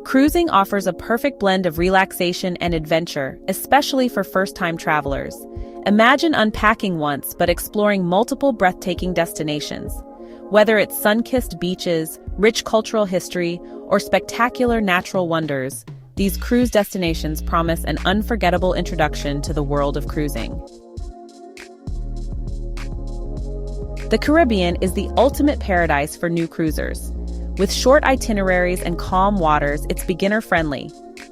Cruising offers a perfect blend of relaxation and adventure, especially for first-time travelers. Imagine unpacking once but exploring multiple breathtaking destinations. Whether it's sun-kissed beaches, rich cultural history, or spectacular natural wonders, these cruise destinations promise an unforgettable introduction to the world of cruising. The Caribbean is the ultimate paradise for new cruisers. With short itineraries and calm waters, it's beginner-friendly.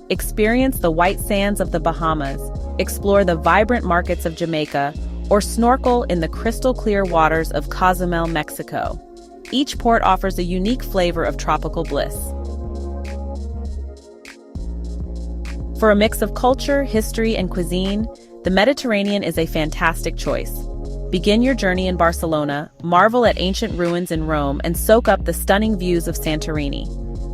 Experience the white sands of the Bahamas, explore the vibrant markets of Jamaica, or snorkel in the crystal-clear waters of Cozumel, Mexico. Each port offers a unique flavor of tropical bliss. For a mix of culture, history, and cuisine, the Mediterranean is a fantastic choice. Begin your journey in Barcelona, marvel at ancient ruins in Rome, and soak up the stunning views of Santorini.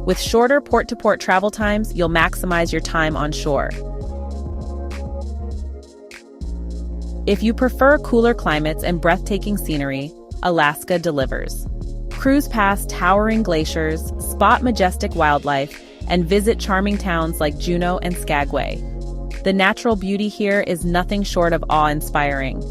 With shorter port-to-port travel times, you'll maximize your time on shore. If you prefer cooler climates and breathtaking scenery, Alaska delivers. Cruise past towering glaciers, spot majestic wildlife, and visit charming towns like Juneau and Skagway. The natural beauty here is nothing short of awe-inspiring.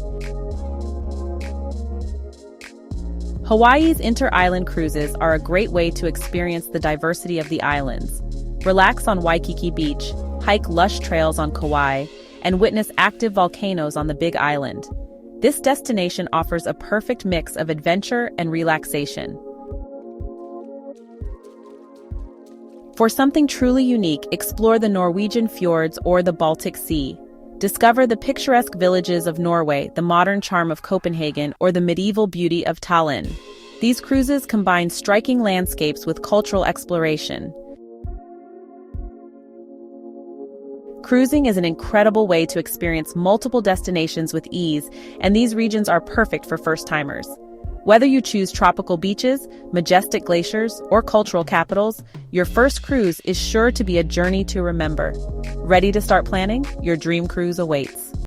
Hawaii's inter-island cruises are a great way to experience the diversity of the islands. Relax on Waikiki Beach, hike lush trails on Kauai, and witness active volcanoes on the Big Island. This destination offers a perfect mix of adventure and relaxation. For something truly unique, explore the Norwegian fjords or the Baltic Sea. Discover the picturesque villages of Norway, the modern charm of Copenhagen, or the medieval beauty of Tallinn. These cruises combine striking landscapes with cultural exploration. Cruising is an incredible way to experience multiple destinations with ease, and these regions are perfect for first-timers. Whether you choose tropical beaches, majestic glaciers, or cultural capitals, your first cruise is sure to be a journey to remember. Ready to start planning? Your dream cruise awaits.